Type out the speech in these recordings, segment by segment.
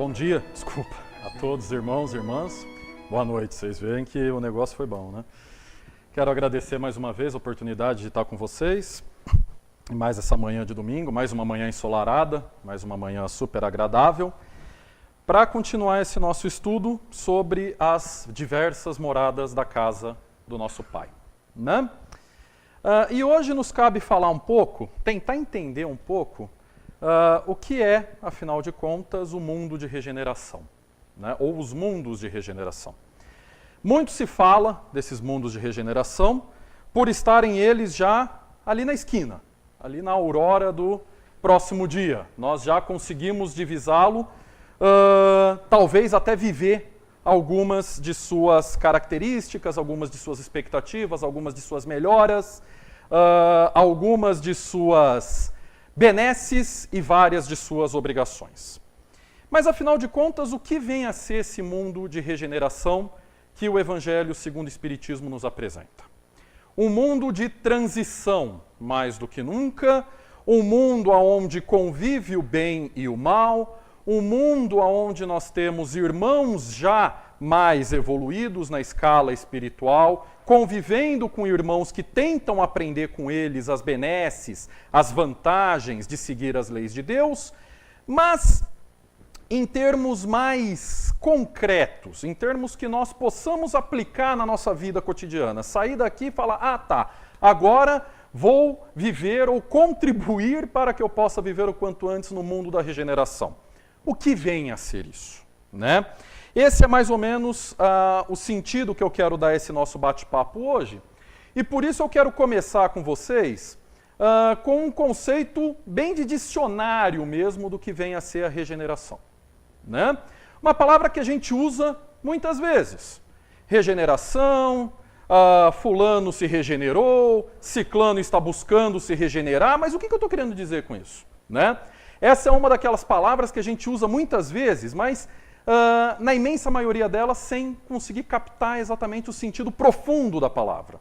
Bom dia, desculpa, a todos, irmãos e irmãs. Boa noite, vocês veem que o negócio foi bom, né? Quero agradecer mais uma vez a oportunidade de estar com vocês. Mais essa manhã de domingo, mais uma manhã ensolarada, mais uma manhã super agradável, para continuar esse nosso estudo sobre as diversas moradas da casa do nosso Pai, né? E hoje nos cabe falar um pouco, tentar entender um pouco o que é, afinal de contas, o mundo de regeneração, né? Ou os mundos de regeneração. Muito se fala desses mundos de regeneração por estarem eles já ali na esquina, ali na aurora do próximo dia. Nós já conseguimos divisá-lo, talvez até viver algumas de suas características, algumas de suas expectativas, algumas de suas melhoras, algumas de suas benesses e várias de suas obrigações. Mas, afinal de contas, o que vem a ser esse mundo de regeneração que o Evangelho segundo o Espiritismo nos apresenta? Um mundo de transição, mais do que nunca, um mundo onde convive o bem e o mal, um mundo onde nós temos irmãos já mais evoluídos na escala espiritual, convivendo com irmãos que tentam aprender com eles as benesses, as vantagens de seguir as leis de Deus, mas em termos mais concretos, em termos que nós possamos aplicar na nossa vida cotidiana. Sair daqui e falar, agora vou viver ou contribuir para que eu possa viver o quanto antes no mundo da regeneração. O que vem a ser isso, né? Esse é mais ou menos o sentido que eu quero dar a esse nosso bate-papo hoje. E por isso eu quero começar com vocês com um conceito bem de dicionário mesmo do que vem a ser a regeneração, né? Uma palavra que a gente usa muitas vezes. Regeneração, fulano se regenerou, ciclano está buscando se regenerar, mas o que eu estou querendo dizer com isso, né? Essa é uma daquelas palavras que a gente usa muitas vezes, mas na imensa maioria delas sem conseguir captar exatamente o sentido profundo da palavra.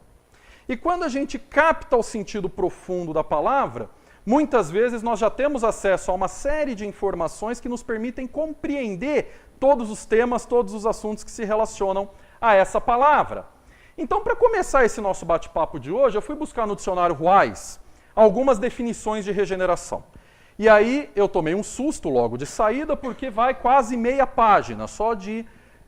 E quando a gente capta o sentido profundo da palavra, muitas vezes nós já temos acesso a uma série de informações que nos permitem compreender todos os temas, todos os assuntos que se relacionam a essa palavra. Então, para começar esse nosso bate-papo de hoje, eu fui buscar no dicionário Ruais algumas definições de regeneração. E aí eu tomei um susto logo de saída, porque vai quase meia página só de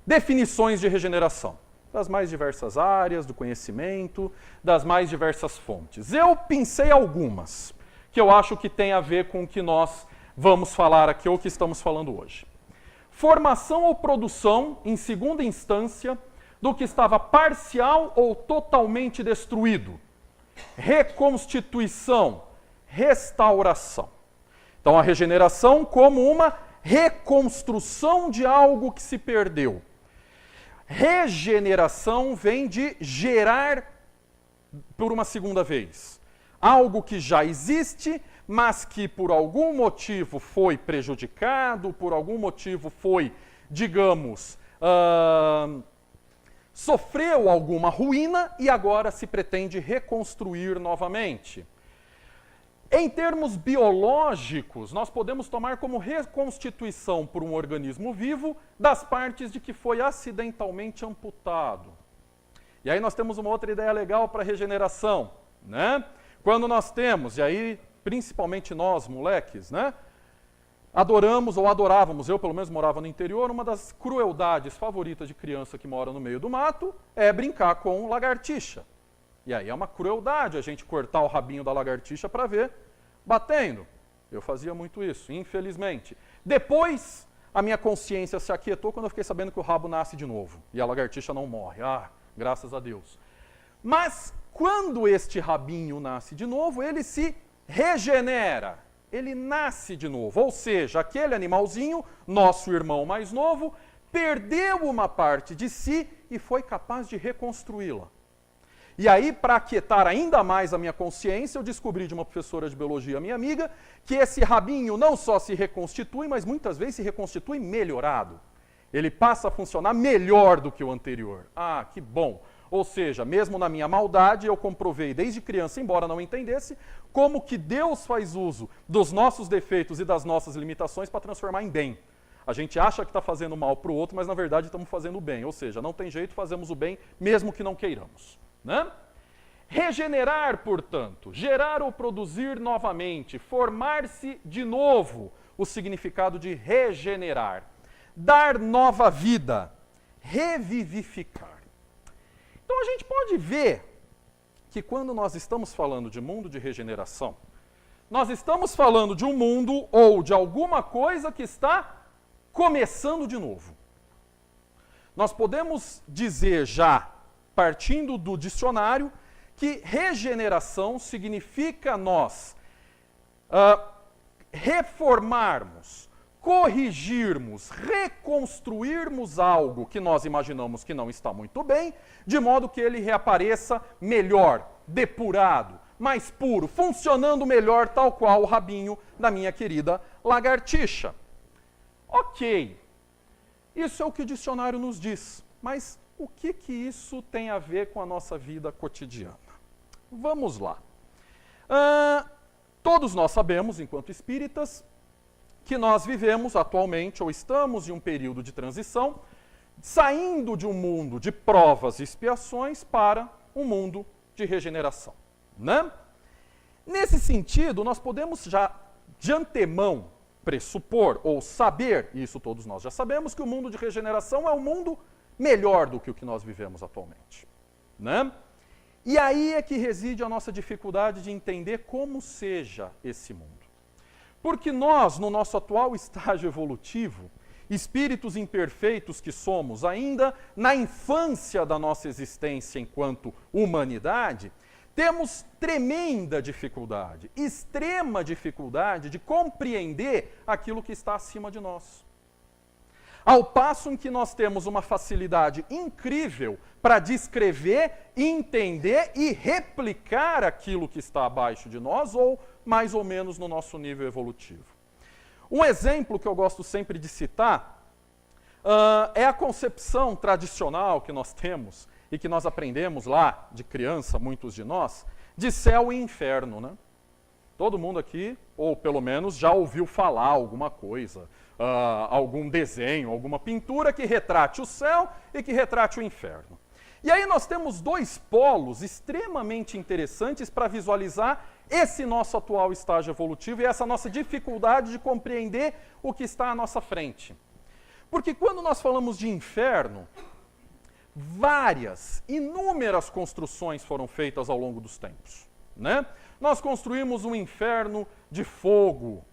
definições de regeneração, das mais diversas áreas do conhecimento, das mais diversas fontes. Eu pensei algumas que eu acho que tem a ver com o que nós vamos falar aqui, ou que estamos falando hoje. Formação ou produção, em segunda instância, do que estava parcial ou totalmente destruído. Reconstituição, restauração. Então, a regeneração como uma reconstrução de algo que se perdeu. Regeneração vem de gerar por uma segunda vez. Algo que já existe, mas que por algum motivo foi prejudicado, por algum motivo foi, digamos, sofreu alguma ruína e agora se pretende reconstruir novamente. Em termos biológicos, nós podemos tomar como reconstituição por um organismo vivo das partes de que foi acidentalmente amputado. E aí nós temos uma outra ideia legal para regeneração, né? Quando nós temos, e aí principalmente nós, moleques, né? Adoramos ou adorávamos, eu pelo menos morava no interior, uma das crueldades favoritas de criança que mora no meio do mato é brincar com lagartixa. E aí é uma crueldade a gente cortar o rabinho da lagartixa para ver batendo. Eu fazia muito isso, infelizmente. Depois, a minha consciência se aquietou quando eu fiquei sabendo que o rabo nasce de novo. E a lagartixa não morre. Graças a Deus. Mas, quando este rabinho nasce de novo, ele se regenera. Ele nasce de novo. Ou seja, aquele animalzinho, nosso irmão mais novo, perdeu uma parte de si e foi capaz de reconstruí-la. E aí, para aquietar ainda mais a minha consciência, eu descobri de uma professora de biologia, minha amiga, que esse rabinho não só se reconstitui, mas muitas vezes se reconstitui melhorado. Ele passa a funcionar melhor do que o anterior. Que bom! Ou seja, mesmo na minha maldade, eu comprovei desde criança, embora não entendesse, como que Deus faz uso dos nossos defeitos e das nossas limitações para transformar em bem. A gente acha que está fazendo mal para o outro, mas na verdade estamos fazendo o bem. Ou seja, não tem jeito, fazemos o bem, mesmo que não queiramos. Né? Regenerar, portanto, gerar ou produzir novamente, formar-se de novo, o significado de regenerar. Dar nova vida, revivificar. Então a gente pode ver que quando nós estamos falando de mundo de regeneração, nós estamos falando de um mundo ou de alguma coisa que está começando de novo. Nós podemos dizer já, partindo do dicionário, que regeneração significa nós reformarmos, corrigirmos, reconstruirmos algo que nós imaginamos que não está muito bem, de modo que ele reapareça melhor, depurado, mais puro, funcionando melhor, tal qual o rabinho da minha querida lagartixa. Ok, isso é o que o dicionário nos diz, mas o que isso tem a ver com a nossa vida cotidiana? Vamos lá. Todos nós sabemos, enquanto espíritas, que nós vivemos atualmente, ou estamos em um período de transição, saindo de um mundo de provas e expiações para um mundo de regeneração. Né? Nesse sentido, nós podemos já de antemão pressupor ou saber, e isso todos nós já sabemos, que o mundo de regeneração é um mundo melhor do que o que nós vivemos atualmente. Né? E aí é que reside a nossa dificuldade de entender como seja esse mundo. Porque nós, no nosso atual estágio evolutivo, espíritos imperfeitos que somos, ainda na infância da nossa existência enquanto humanidade, temos tremenda dificuldade, extrema dificuldade de compreender aquilo que está acima de nós. Ao passo em que nós temos uma facilidade incrível para descrever, entender e replicar aquilo que está abaixo de nós ou mais ou menos no nosso nível evolutivo. Um exemplo que eu gosto sempre de citar é a concepção tradicional que nós temos e que nós aprendemos lá de criança, muitos de nós, de céu e inferno, né? Todo mundo aqui, ou pelo menos, já ouviu falar alguma coisa, algum desenho, alguma pintura que retrate o céu e que retrate o inferno. E aí nós temos dois polos extremamente interessantes para visualizar esse nosso atual estágio evolutivo e essa nossa dificuldade de compreender o que está à nossa frente. Porque quando nós falamos de inferno, inúmeras construções foram feitas ao longo dos tempos. Né? Nós construímos um inferno de fogo,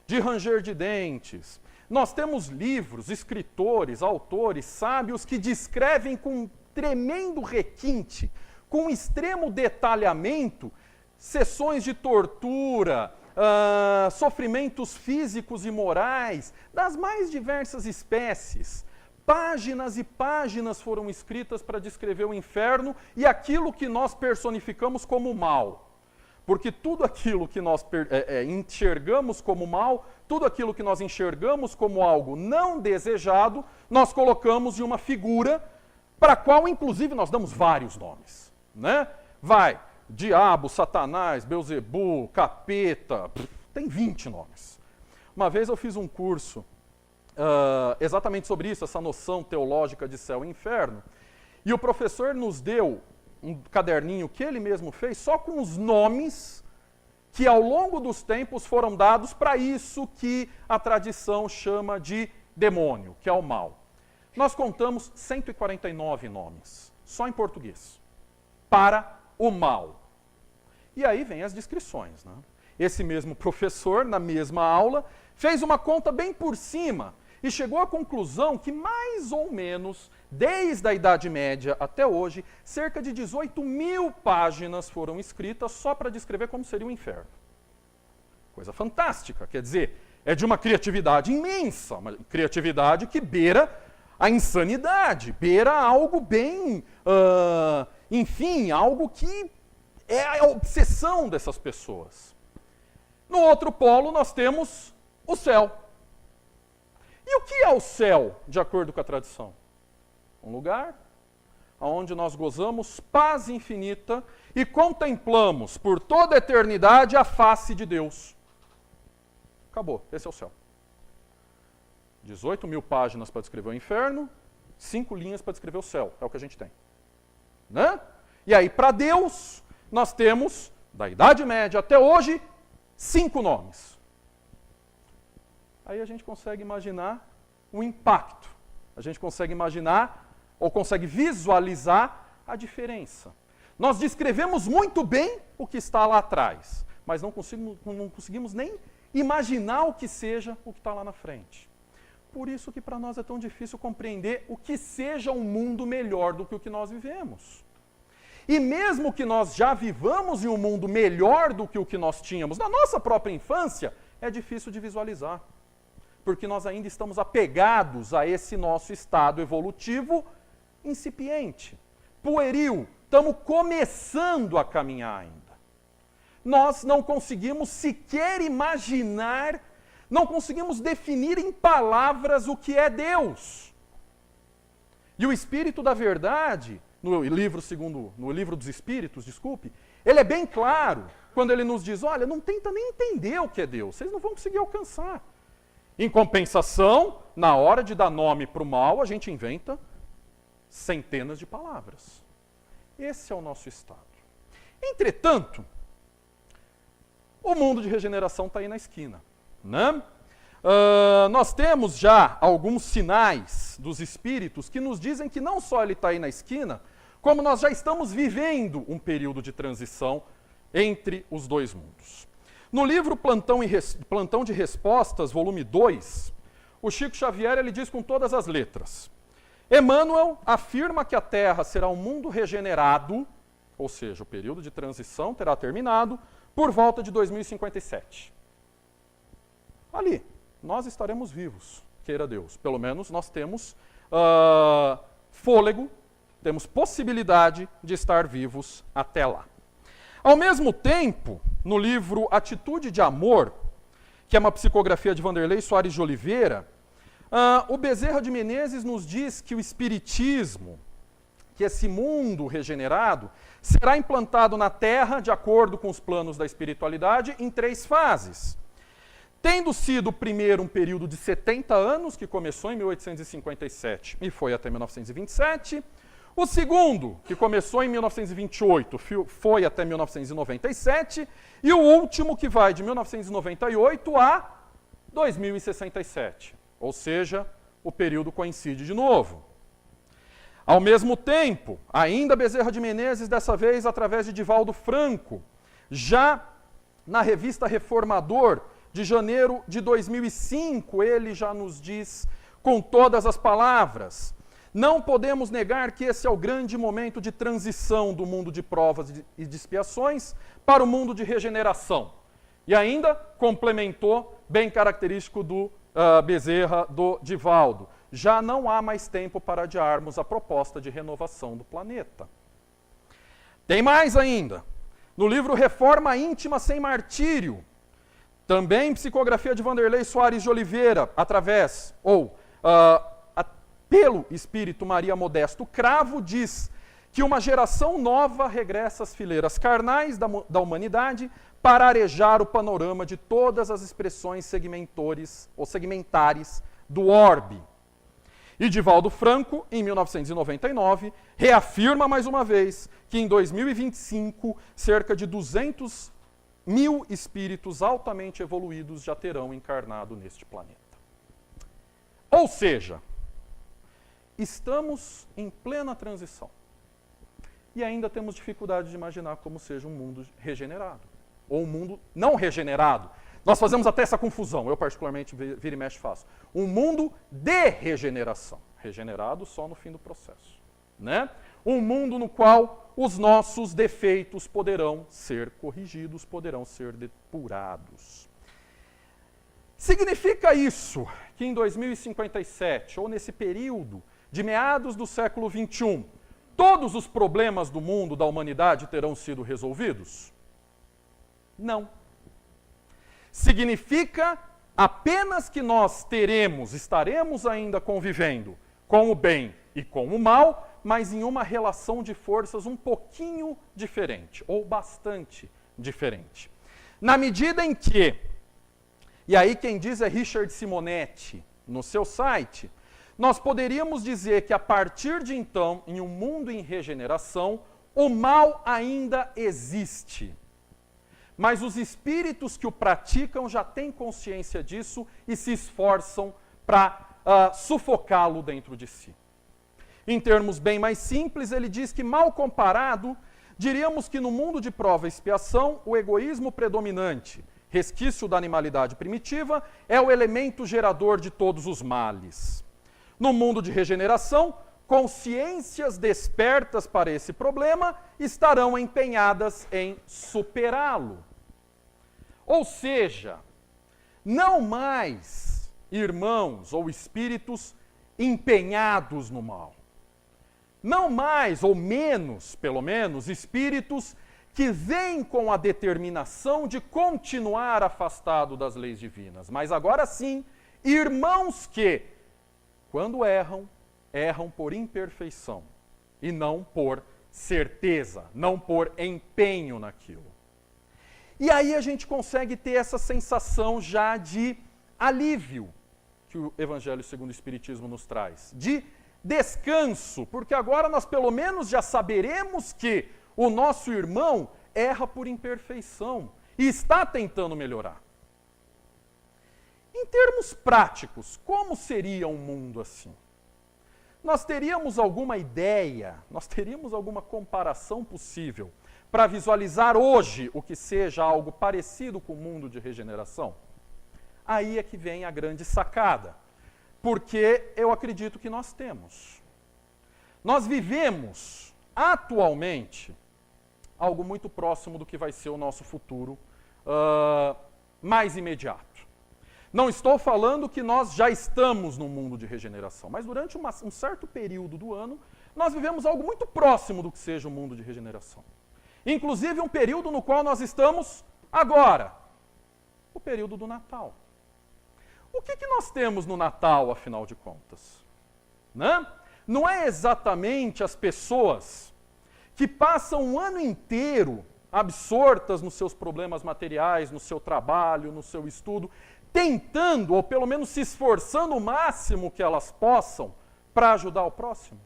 de ranger de dentes. Nós temos livros, escritores, autores, sábios que descrevem com tremendo requinte, com extremo detalhamento, sessões de tortura, sofrimentos físicos e morais das mais diversas espécies. Páginas e páginas foram escritas para descrever o inferno e aquilo que nós personificamos como mal. Porque tudo aquilo que nós enxergamos como mal, tudo aquilo que nós enxergamos como algo não desejado, nós colocamos em uma figura para a qual, inclusive, nós damos vários nomes. Né? Diabo, Satanás, Belzebu, Capeta, tem 20 nomes. Uma vez eu fiz um curso exatamente sobre isso, essa noção teológica de céu e inferno, e o professor nos deu um caderninho que ele mesmo fez, só com os nomes que ao longo dos tempos foram dados para isso que a tradição chama de demônio, que é o mal. Nós contamos 149 nomes, só em português, para o mal. E aí vem as descrições. Né? Esse mesmo professor, na mesma aula, fez uma conta bem por cima e chegou à conclusão que mais ou menos, desde a Idade Média até hoje, cerca de 18.000 páginas foram escritas só para descrever como seria o inferno. Coisa fantástica, quer dizer, é de uma criatividade imensa, uma criatividade que beira a insanidade, beira algo bem, enfim, algo que é a obsessão dessas pessoas. No outro polo nós temos o céu. E o que é o céu, de acordo com a tradição? Um lugar onde nós gozamos paz infinita e contemplamos por toda a eternidade a face de Deus. Acabou, esse é o céu. 18.000 páginas para descrever o inferno, 5 linhas para descrever o céu. É o que a gente tem. Né? E aí, para Deus, nós temos, da Idade Média até hoje, 5 nomes. Aí a gente consegue imaginar o impacto. A gente consegue imaginar, ou consegue visualizar a diferença. Nós descrevemos muito bem o que está lá atrás, mas não conseguimos nem imaginar o que seja o que está lá na frente. Por isso que para nós é tão difícil compreender o que seja um mundo melhor do que o que nós vivemos. E mesmo que nós já vivamos em um mundo melhor do que o que nós tínhamos na nossa própria infância, é difícil de visualizar. Porque nós ainda estamos apegados a esse nosso estado evolutivo incipiente, pueril. Estamos começando a caminhar ainda. Nós não conseguimos sequer imaginar, não conseguimos definir em palavras o que é Deus. E o Espírito da Verdade, no livro dos Espíritos, ele é bem claro quando ele nos diz, olha, não tenta nem entender o que é Deus, vocês não vão conseguir alcançar. Em compensação, na hora de dar nome para o mal, a gente inventa centenas de palavras. Esse é o nosso estado. Entretanto, o mundo de regeneração está aí na esquina. Né? Nós temos já alguns sinais dos espíritos que nos dizem que não só ele está aí na esquina, como nós já estamos vivendo um período de transição entre os dois mundos. No livro Plantão de Respostas, volume 2, o Chico Xavier ele diz com todas as letras: Emmanuel afirma que a Terra será um mundo regenerado, ou seja, o período de transição terá terminado, por volta de 2057. Ali, nós estaremos vivos, queira Deus. Pelo menos nós temos fôlego, temos possibilidade de estar vivos até lá. Ao mesmo tempo, no livro Atitude de Amor, que é uma psicografia de Vanderlei Soares de Oliveira, o Bezerra de Menezes nos diz que o Espiritismo, que esse mundo regenerado, será implantado na Terra, de acordo com os planos da espiritualidade, em 3 fases. Tendo sido o primeiro um período de 70 anos, que começou em 1857 e foi até 1927. O segundo, que começou em 1928, foi até 1997. E o último, que vai de 1998 a 2067. Ou seja, o período coincide de novo. Ao mesmo tempo, ainda Bezerra de Menezes, dessa vez através de Divaldo Franco, já na revista Reformador, de janeiro de 2005, ele já nos diz com todas as palavras: não podemos negar que esse é o grande momento de transição do mundo de provas e de expiações para o mundo de regeneração. E ainda complementou, bem característico do Bezerra, do Divaldo: já não há mais tempo para adiarmos a proposta de renovação do planeta. Tem mais ainda. No livro Reforma Íntima Sem Martírio, também psicografia de Vanderlei Soares de Oliveira, pelo Espírito Maria Modesto Cravo, diz que uma geração nova regressa às fileiras carnais da humanidade para arejar o panorama de todas as expressões segmentares do orbe. E Divaldo Franco, em 1999, reafirma mais uma vez que em 2025, cerca de 200.000 espíritos altamente evoluídos já terão encarnado neste planeta. Ou seja, estamos em plena transição. E ainda temos dificuldade de imaginar como seja um mundo regenerado. Ou um mundo não regenerado. Nós fazemos até essa confusão, eu particularmente vira e mexe faço. Um mundo de regeneração. Regenerado só no fim do processo. Né? Um mundo no qual os nossos defeitos poderão ser corrigidos, poderão ser depurados. Significa isso que em 2057, ou nesse período de meados do século XXI, todos os problemas do mundo, da humanidade, terão sido resolvidos? Não. Significa apenas que nós estaremos ainda convivendo com o bem e com o mal, mas em uma relação de forças um pouquinho diferente, ou bastante diferente. Na medida em que, e aí quem diz é Richard Simonetti, no seu site, nós poderíamos dizer que a partir de então, em um mundo em regeneração, o mal ainda existe. Mas os espíritos que o praticam já têm consciência disso e se esforçam para sufocá-lo dentro de si. Em termos bem mais simples, ele diz que, mal comparado, diríamos que no mundo de prova e expiação, o egoísmo predominante, resquício da animalidade primitiva, é o elemento gerador de todos os males. No mundo de regeneração, consciências despertas para esse problema estarão empenhadas em superá-lo. Ou seja, não mais irmãos ou espíritos empenhados no mal. Não mais, ou menos, pelo menos, espíritos que vêm com a determinação de continuar afastado das leis divinas. Mas agora sim, irmãos que, quando erram, erram por imperfeição e não por certeza, não por empenho naquilo. E aí a gente consegue ter essa sensação já de alívio que o Evangelho segundo o Espiritismo nos traz, de descanso, porque agora nós pelo menos já saberemos que o nosso irmão erra por imperfeição e está tentando melhorar. Em termos práticos, como seria um mundo assim? Nós teríamos alguma ideia, nós teríamos alguma comparação possível para visualizar hoje o que seja algo parecido com o mundo de regeneração? Aí é que vem a grande sacada, porque eu acredito que nós temos. Nós vivemos atualmente algo muito próximo do que vai ser o nosso futuro mais imediato. Não estou falando que nós já estamos no mundo de regeneração, mas durante um certo período do ano, nós vivemos algo muito próximo do que seja o mundo de regeneração. Inclusive um período no qual nós estamos agora, o período do Natal. O que nós temos no Natal, afinal de contas? Né? Não é exatamente as pessoas que passam um ano inteiro absortas nos seus problemas materiais, no seu trabalho, no seu estudo, tentando, ou pelo menos se esforçando o máximo que elas possam para ajudar o próximo.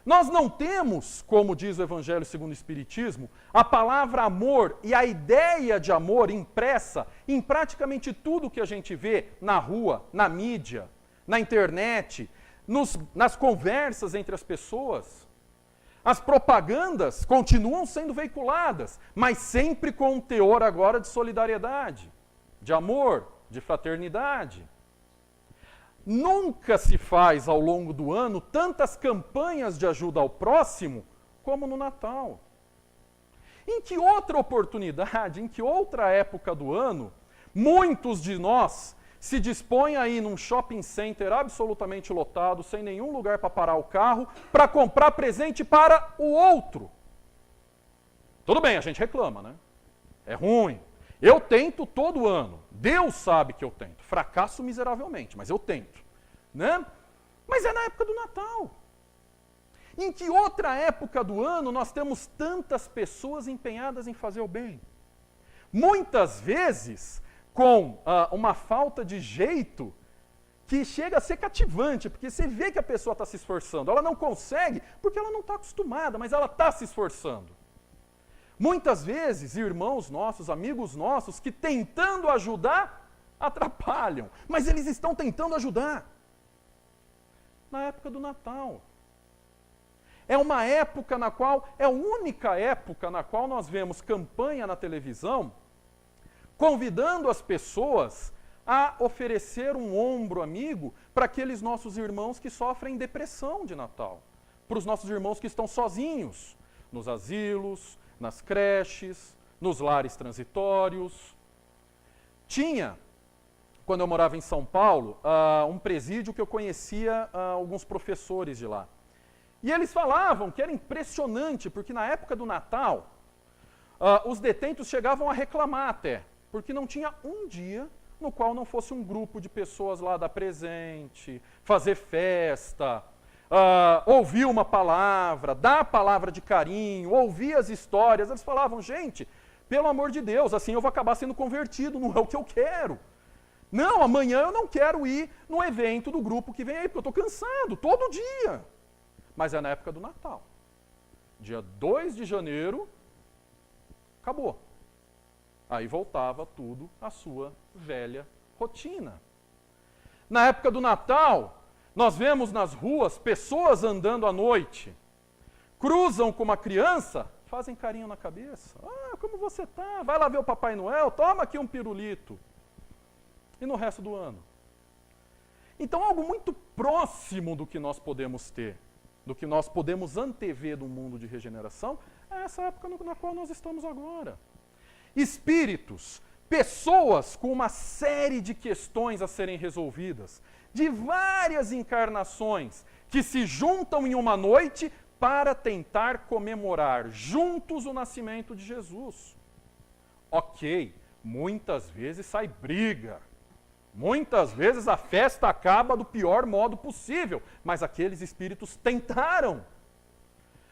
Nós não temos, como diz o Evangelho segundo o Espiritismo, a palavra amor e a ideia de amor impressa em praticamente tudo que a gente vê na rua, na mídia, na internet, nas conversas entre as pessoas. As propagandas continuam sendo veiculadas, mas sempre com um teor agora de solidariedade, de amor, de fraternidade. Nunca se faz ao longo do ano tantas campanhas de ajuda ao próximo como no Natal. Em que outra oportunidade, em que outra época do ano, muitos de nós se dispõem a ir num shopping center absolutamente lotado, sem nenhum lugar para parar o carro, para comprar presente para o outro? Tudo bem, a gente reclama, né? É ruim. Eu tento todo ano. Deus sabe que eu tento. Fracasso miseravelmente, mas eu tento. Né? Mas é na época do Natal. Em que outra época do ano nós temos tantas pessoas empenhadas em fazer o bem? Muitas vezes com uma falta de jeito que chega a ser cativante, porque você vê que a pessoa está se esforçando. Ela não consegue porque ela não está acostumada, mas ela está se esforçando. Muitas vezes, irmãos nossos, amigos nossos, que tentando ajudar, atrapalham. Mas eles estão tentando ajudar. Na época do Natal. É uma época na qual, é a única época na qual nós vemos campanha na televisão, convidando as pessoas a oferecer um ombro amigo para aqueles nossos irmãos que sofrem depressão de Natal. Para os nossos irmãos que estão sozinhos, nos asilos, nas creches, nos lares transitórios. Tinha, quando eu morava em São Paulo, um presídio que eu conhecia alguns professores de lá. E eles falavam que era impressionante, porque na época do Natal, os detentos chegavam a reclamar até, porque não tinha um dia no qual não fosse um grupo de pessoas lá dar presente, fazer festa, ouvir uma palavra, dar a palavra de carinho, ouvir as histórias. Eles falavam, gente, pelo amor de Deus, assim eu vou acabar sendo convertido, não é o que eu quero. Não, amanhã eu não quero ir no evento do grupo que vem aí, porque eu estou cansado, todo dia. Mas é na época do Natal. Dia 2 de janeiro, acabou. Aí voltava tudo à sua velha rotina. Na época do Natal, nós vemos nas ruas pessoas andando à noite, cruzam com uma criança, fazem carinho na cabeça. Ah, como você tá? Vai lá ver o Papai Noel, toma aqui um pirulito. E no resto do ano? Então, algo muito próximo do que nós podemos ter, do que nós podemos antever do mundo de regeneração, é essa época na qual nós estamos agora. Espíritos, pessoas com uma série de questões a serem resolvidas, de várias encarnações, que se juntam em uma noite para tentar comemorar juntos o nascimento de Jesus. Ok, muitas vezes sai briga, muitas vezes a festa acaba do pior modo possível, mas aqueles espíritos tentaram.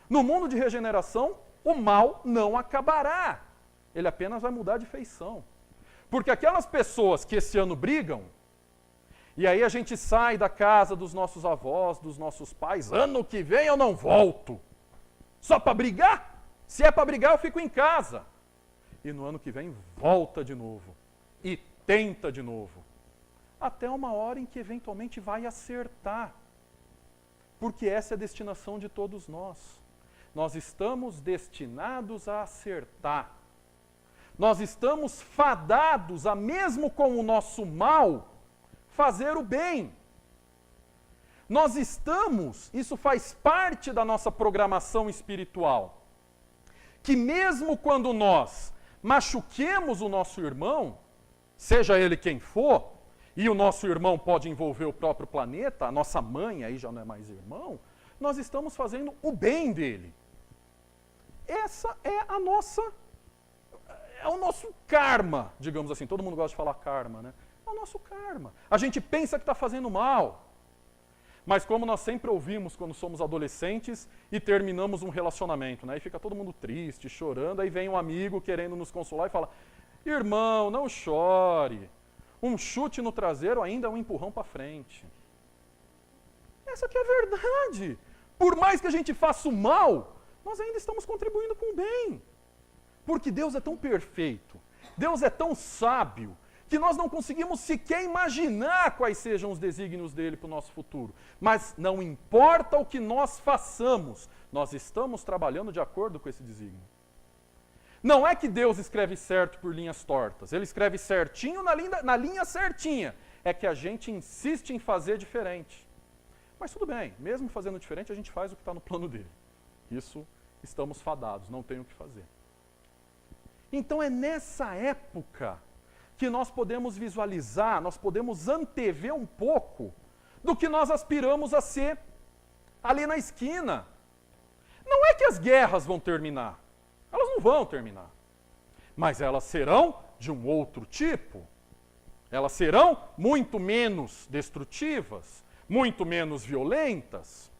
No mundo de regeneração, o mal não acabará, ele apenas vai mudar de feição. Porque aquelas pessoas que esse ano brigam, e aí a gente sai da casa dos nossos avós, dos nossos pais, ano que vem eu não volto. Só para brigar? Se é para brigar, eu fico em casa. E no ano que vem volta de novo. E tenta de novo. Até uma hora em que eventualmente vai acertar. Porque essa é a destinação de todos nós. Nós estamos destinados a acertar. Nós estamos fadados a, mesmo com o nosso mal, fazer o bem. Nós estamos, isso faz parte da nossa programação espiritual, que mesmo quando nós machuquemos o nosso irmão, seja ele quem for, e o nosso irmão pode envolver o próprio planeta, a nossa mãe aí já não é mais irmão, nós estamos fazendo o bem dele. Essa é a nossa, é o nosso karma, digamos assim. Todo mundo gosta de falar karma, né? É o nosso karma. A gente pensa que está fazendo mal. Mas como nós sempre ouvimos quando somos adolescentes e terminamos um relacionamento, né? E fica todo mundo triste, chorando, aí vem um amigo querendo nos consolar e fala: irmão, não chore. Um chute no traseiro ainda é um empurrão para frente. Essa que é a verdade. Por mais que a gente faça o mal, nós ainda estamos contribuindo com o bem. Porque Deus é tão perfeito, Deus é tão sábio, que nós não conseguimos sequer imaginar quais sejam os desígnios dele para o nosso futuro. Mas não importa o que nós façamos, nós estamos trabalhando de acordo com esse desígnio. Não é que Deus escreve certo por linhas tortas, ele escreve certinho na linha certinha. É que a gente insiste em fazer diferente. Mas tudo bem, mesmo fazendo diferente, a gente faz o que está no plano dele. Isso estamos fadados, não tem o que fazer. Então é nessa época que nós podemos visualizar, nós podemos antever um pouco do que nós aspiramos a ser ali na esquina. Não é que as guerras vão terminar, elas não vão terminar, mas elas serão de um outro tipo. Elas serão muito menos destrutivas, muito menos violentas.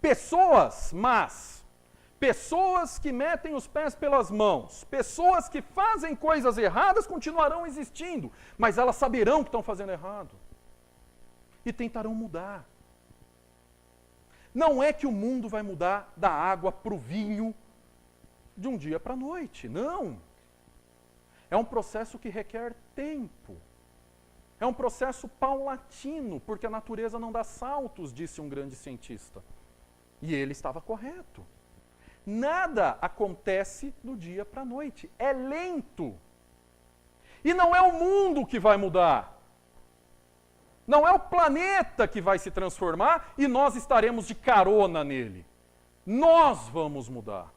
Pessoas más, pessoas que metem os pés pelas mãos, pessoas que fazem coisas erradas continuarão existindo, mas elas saberão que estão fazendo errado e tentarão mudar. Não é que o mundo vai mudar da água para o vinho de um dia para a noite, não. É um processo que requer tempo. É um processo paulatino, porque a natureza não dá saltos, disse um grande cientista. E ele estava correto. Nada acontece do dia para a noite. É lento. E não é o mundo que vai mudar. Não é o planeta que vai se transformar e nós estaremos de carona nele. Nós vamos mudar.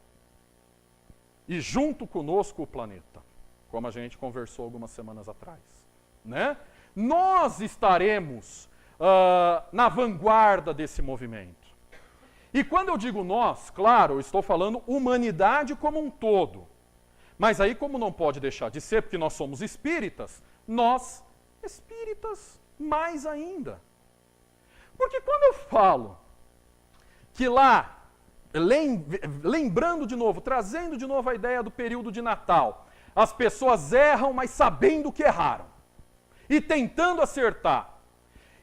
E junto conosco o planeta, como a gente conversou algumas semanas atrás, né? Nós estaremos na vanguarda desse movimento. E quando eu digo nós, claro, eu estou falando humanidade como um todo. Mas aí, como não pode deixar de ser, porque nós somos espíritas, nós, espíritas, mais ainda. Porque quando eu falo que lá, lembrando de novo, trazendo de novo a ideia do período de Natal, as pessoas erram, mas sabendo que erraram. e tentando acertar.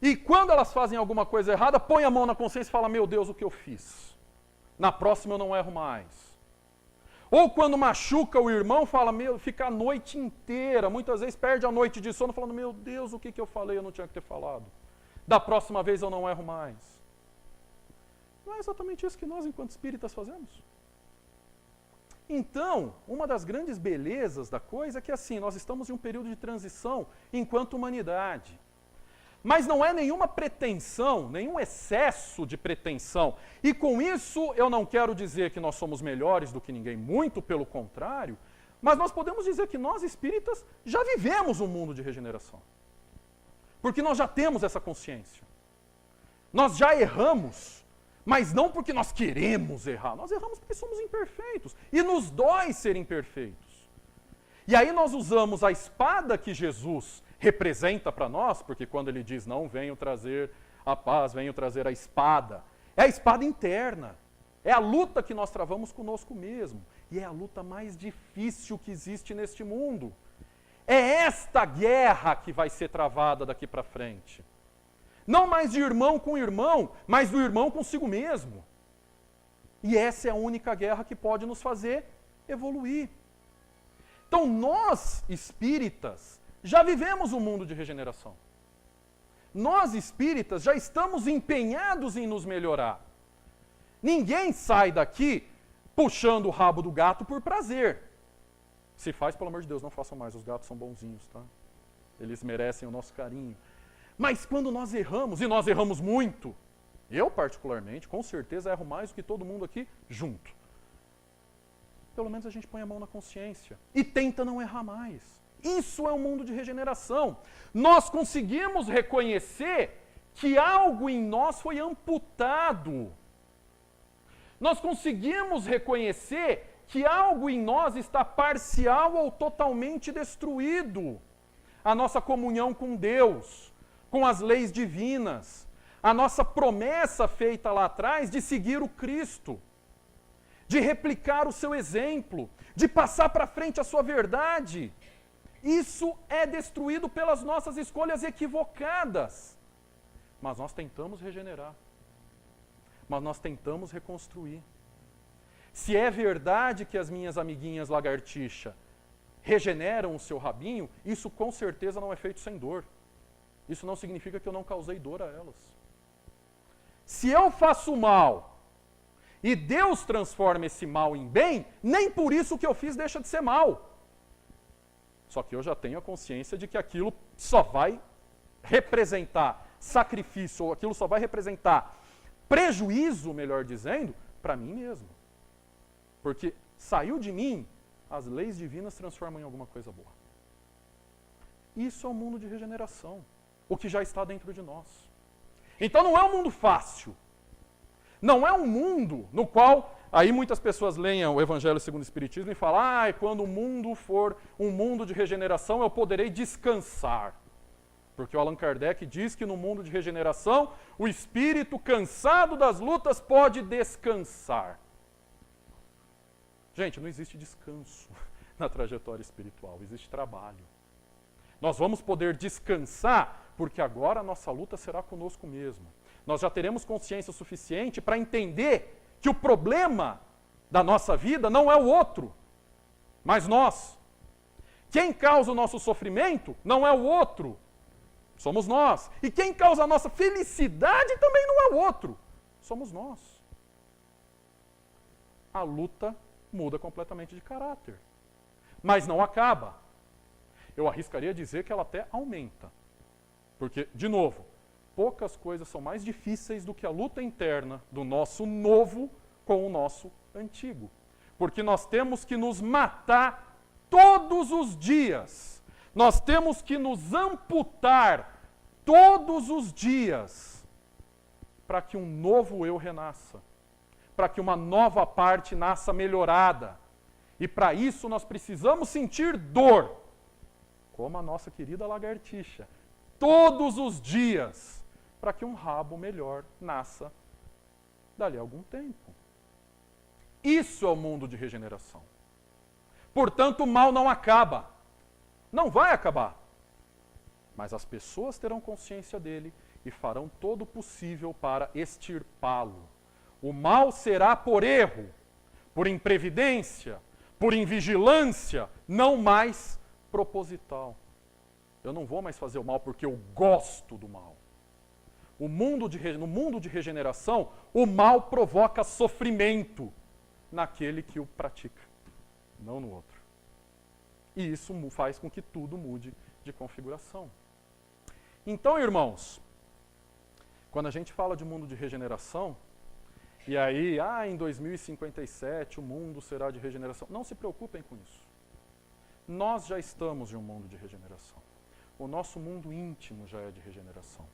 E quando elas fazem alguma coisa errada, põe a mão na consciência e fala, meu Deus, o que eu fiz? Na próxima eu não erro mais. Ou quando machuca o irmão, fala, fica a noite inteira, muitas vezes perde a noite de sono, falando, meu Deus, o que eu falei, eu não tinha que ter falado. Da próxima vez eu não erro mais. Não é exatamente isso que nós, enquanto espíritas, fazemos? Então, uma das grandes belezas da coisa é que, assim, nós estamos em um período de transição enquanto humanidade. Mas não é nenhuma pretensão, nenhum excesso de pretensão. E com isso eu não quero dizer que nós somos melhores do que ninguém, muito pelo contrário, mas nós podemos dizer que nós espíritas já vivemos um mundo de regeneração. Porque nós já temos essa consciência. Nós já erramos, mas não porque nós queremos errar. Nós erramos porque somos imperfeitos. E nos dói ser imperfeitos. E aí nós usamos a espada que Jesus representa para nós, porque quando ele diz, não venho trazer a paz, venho trazer a espada, é a espada interna. É a luta que nós travamos conosco mesmo. E é a luta mais difícil que existe neste mundo. É esta guerra que vai ser travada daqui para frente. Não mais de irmão com irmão, mas do irmão consigo mesmo. E essa é a única guerra que pode nos fazer evoluir. Então nós, espíritas, já vivemos um mundo de regeneração. Nós, espíritas, já estamos empenhados em nos melhorar. Ninguém sai daqui puxando o rabo do gato por prazer. Se faz, pelo amor de Deus, não façam mais, os gatos são bonzinhos, tá? Eles merecem o nosso carinho. Mas quando nós erramos, e nós erramos muito, eu particularmente, com certeza erro mais do que todo mundo aqui junto. Pelo menos a gente põe a mão na consciência e tenta não errar mais. Isso é um mundo de regeneração. Nós conseguimos reconhecer que algo em nós foi amputado. Nós conseguimos reconhecer que algo em nós está parcial ou totalmente destruído. A nossa comunhão com Deus, com as leis divinas, a nossa promessa feita lá atrás de seguir o Cristo, de replicar o seu exemplo, de passar para frente a sua verdade. Isso é destruído pelas nossas escolhas equivocadas. Mas nós tentamos regenerar. Mas nós tentamos reconstruir. Se é verdade que as minhas amiguinhas lagartixa regeneram o seu rabinho, isso com certeza não é feito sem dor. Isso não significa que eu não causei dor a elas. Se eu faço mal e Deus transforma esse mal em bem, nem por isso o que eu fiz deixa de ser mal. Só que eu já tenho a consciência de que aquilo só vai representar sacrifício, ou aquilo só vai representar prejuízo, melhor dizendo, para mim mesmo. Porque saiu de mim, as leis divinas transformam em alguma coisa boa. Isso é um mundo de regeneração, o que já está dentro de nós. Então não é um mundo fácil. Não é um mundo no qual, aí muitas pessoas leem o Evangelho segundo o Espiritismo e falam, quando o mundo for um mundo de regeneração, eu poderei descansar. Porque o Allan Kardec diz que no mundo de regeneração, o espírito cansado das lutas pode descansar. Gente, não existe descanso na trajetória espiritual, existe trabalho. Nós vamos poder descansar porque agora a nossa luta será conosco mesmo. Nós já teremos consciência suficiente para entender que o problema da nossa vida não é o outro, mas nós. Quem causa o nosso sofrimento não é o outro, somos nós. E quem causa a nossa felicidade também não é o outro, somos nós. A luta muda completamente de caráter, mas não acaba. Eu arriscaria dizer que ela até aumenta. Porque, de novo, poucas coisas são mais difíceis do que a luta interna do nosso novo com o nosso antigo. Porque nós temos que nos matar todos os dias. Nós temos que nos amputar todos os dias para que um novo eu renasça. Para que uma nova parte nasça melhorada. E para isso nós precisamos sentir dor. Como a nossa querida lagartixa. Todos os dias, para que um rabo melhor nasça dali a algum tempo. Isso é o mundo de regeneração. Portanto, o mal não acaba. Não vai acabar. mas as pessoas terão consciência dele e farão todo o possível para extirpá-lo. O mal será por erro, por imprevidência, por invigilância, não mais proposital. Eu não vou mais fazer o mal porque eu gosto do mal. No mundo de regeneração, o mal provoca sofrimento naquele que o pratica, não no outro. E isso faz com que tudo mude de configuração. Então, irmãos, quando a gente fala de mundo de regeneração, e aí, em 2057 o mundo será de regeneração. Não se preocupem com isso. Nós já estamos em um mundo de regeneração. O nosso mundo íntimo já é de regeneração.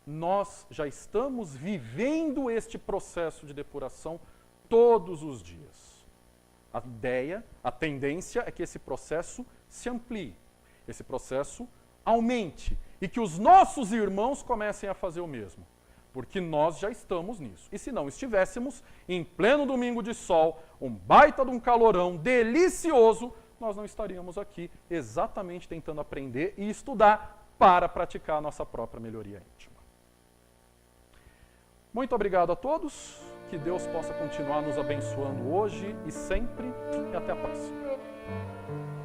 Nós já estamos vivendo este processo de depuração todos os dias. A ideia, a tendência é que esse processo se amplie, esse processo aumente e que os nossos irmãos comecem a fazer o mesmo. Porque nós já estamos nisso. E se não estivéssemos, em pleno domingo de sol, um baita de um calorão delicioso, nós não estaríamos aqui exatamente tentando aprender e estudar para praticar a nossa própria melhoria íntima. Muito obrigado a todos. Que Deus possa continuar nos abençoando hoje e sempre. E até a próxima.